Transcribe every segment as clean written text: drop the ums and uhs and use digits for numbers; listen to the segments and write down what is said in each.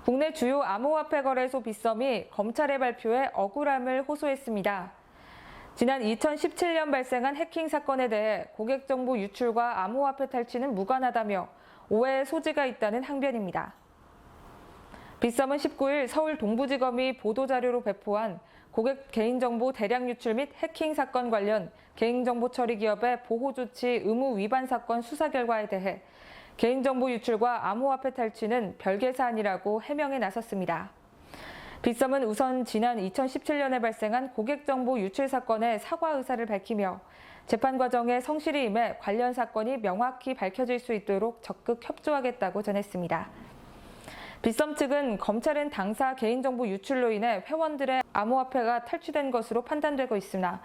국내 주요 암호화폐 거래소 빗썸이 검찰의 발표에 억울함을 호소했습니다. 지난 2017년 발생한 해킹 사건에 대해 고객 정보 유출과 암호화폐 탈취는 무관하다며 오해의 소지가 있다는 항변입니다. 빗썸은 19일 서울 동부지검이 보도자료로 배포한 고객 개인정보 대량 유출 및 해킹 사건 관련 개인정보 처리 기업의 보호조치 의무 위반 사건 수사 결과에 대해 개인정보 유출과 암호화폐 탈취는 별개 사안이라고 해명에 나섰습니다. 빗썸은 우선 지난 2017년에 발생한 고객정보 유출 사건의 사과 의사를 밝히며 재판 과정에 성실히 임해 관련 사건이 명확히 밝혀질 수 있도록 적극 협조하겠다고 전했습니다. 빗썸 측은 검찰은 당사 개인정보 유출로 인해 회원들의 암호화폐가 탈취된 것으로 판단되고 있으나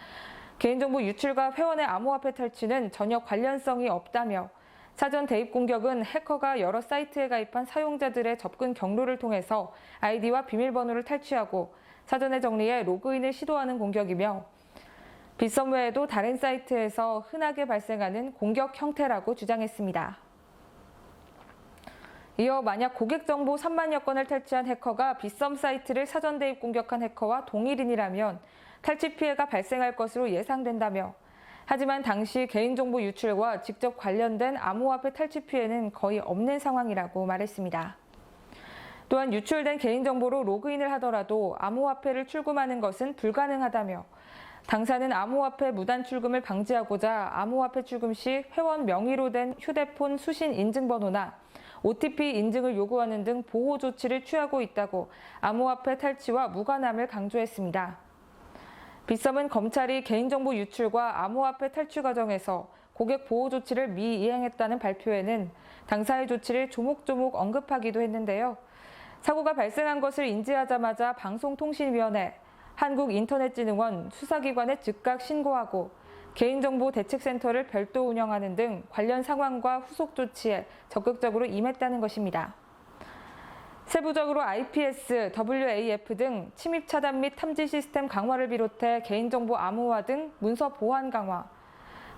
개인정보 유출과 회원의 암호화폐 탈취는 전혀 관련성이 없다며 사전 대입 공격은 해커가 여러 사이트에 가입한 사용자들의 접근 경로를 통해서 아이디와 비밀번호를 탈취하고 사전에 정리해 로그인을 시도하는 공격이며 빗썸 외에도 다른 사이트에서 흔하게 발생하는 공격 형태라고 주장했습니다. 이어 만약 고객 정보 3만여 건을 탈취한 해커가 빗썸 사이트를 사전 대입 공격한 해커와 동일인이라면 탈취 피해가 발생할 것으로 예상된다며 하지만 당시 개인정보 유출과 직접 관련된 암호화폐 탈취 피해는 거의 없는 상황이라고 말했습니다. 또한 유출된 개인정보로 로그인을 하더라도 암호화폐를 출금하는 것은 불가능하다며 당사는 암호화폐 무단 출금을 방지하고자 암호화폐 출금 시 회원 명의로 된 휴대폰 수신 인증번호나 OTP 인증을 요구하는 등 보호 조치를 취하고 있다고 암호화폐 탈취와 무관함을 강조했습니다. 빗썸은 검찰이 개인정보 유출과 암호화폐 탈취 과정에서 고객 보호 조치를 미이행했다는 발표에는 당사의 조치를 조목조목 언급하기도 했는데요. 사고가 발생한 것을 인지하자마자 방송통신위원회, 한국인터넷진흥원, 수사기관에 즉각 신고하고 개인정보 대책센터를 별도 운영하는 등 관련 상황과 후속 조치에 적극적으로 임했다는 것입니다. 세부적으로 IPS, WAF 등 침입 차단 및 탐지 시스템 강화를 비롯해 개인정보 암호화 등 문서 보안 강화,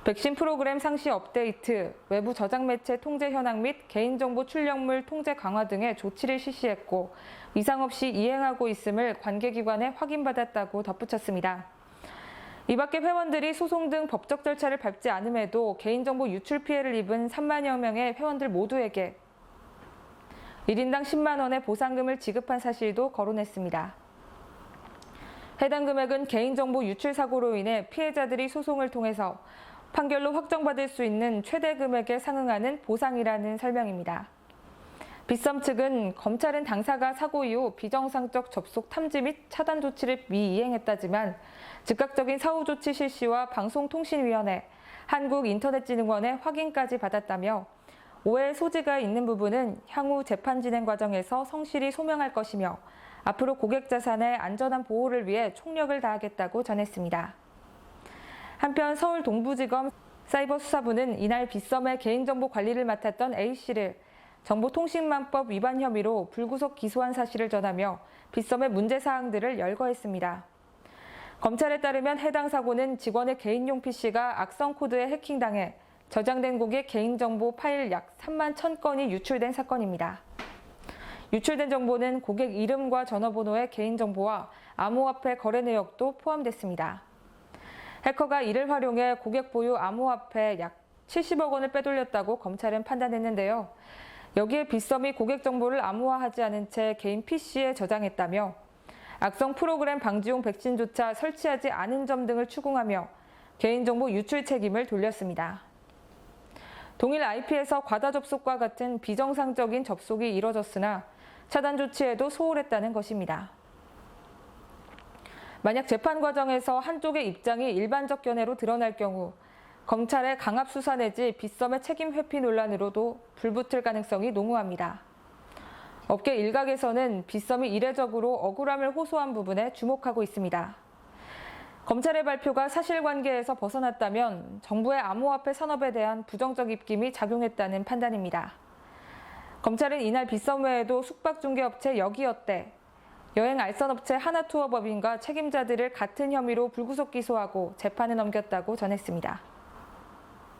백신 프로그램 상시 업데이트, 외부 저장 매체 통제 현황 및 개인정보 출력물 통제 강화 등의 조치를 실시했고 이상 없이 이행하고 있음을 관계기관에 확인받았다고 덧붙였습니다. 이 밖에 회원들이 소송 등 법적 절차를 밟지 않음에도 개인정보 유출 피해를 입은 3만여 명의 회원들 모두에게 1인당 10만 원의 보상금을 지급한 사실도 거론했습니다. 해당 금액은 개인정보 유출 사고로 인해 피해자들이 소송을 통해서 판결로 확정받을 수 있는 최대 금액에 상응하는 보상이라는 설명입니다. 빗썸 측은 검찰은 당사가 사고 이후 비정상적 접속 탐지 및 차단 조치를 미이행했다지만 즉각적인 사후 조치 실시와 방송통신위원회, 한국인터넷진흥원의 확인까지 받았다며 오해의 소지가 있는 부분은 향후 재판 진행 과정에서 성실히 소명할 것이며 앞으로 고객 자산의 안전한 보호를 위해 총력을 다하겠다고 전했습니다. 한편 서울 동부지검 사이버수사부는 이날 빗썸의 개인정보 관리를 맡았던 A씨를 정보통신망법 위반 혐의로 불구속 기소한 사실을 전하며 빗썸의 문제사항들을 열거했습니다. 검찰에 따르면 해당 사고는 직원의 개인용 PC가 악성 코드에 해킹당해 저장된 고객 개인정보 파일 약 3만 1,000건이 유출된 사건입니다. 유출된 정보는 고객 이름과 전화번호의 개인정보와 암호화폐 거래 내역도 포함됐습니다. 해커가 이를 활용해 고객 보유 암호화폐 약 70억 원을 빼돌렸다고 검찰은 판단했는데요. 여기에 빗썸이 고객 정보를 암호화하지 않은 채 개인 PC에 저장했다며 악성 프로그램 방지용 백신조차 설치하지 않은 점 등을 추궁하며 개인정보 유출 책임을 돌렸습니다. 동일 IP에서 과다 접속과 같은 비정상적인 접속이 이뤄졌으나 차단 조치에도 소홀했다는 것입니다. 만약 재판 과정에서 한쪽의 입장이 일반적 견해로 드러날 경우 검찰의 강압 수사 내지 빗썸의 책임 회피 논란으로도 불붙을 가능성이 농후합니다. 업계 일각에서는 빗썸이 이례적으로 억울함을 호소한 부분에 주목하고 있습니다. 검찰의 발표가 사실관계에서 벗어났다면 정부의 암호화폐 산업에 대한 부정적 입김이 작용했다는 판단입니다. 검찰은 이날 빗썸 외에도 숙박중개업체 여기어때, 여행 알선업체 하나투어법인과 책임자들을 같은 혐의로 불구속 기소하고 재판에 넘겼다고 전했습니다.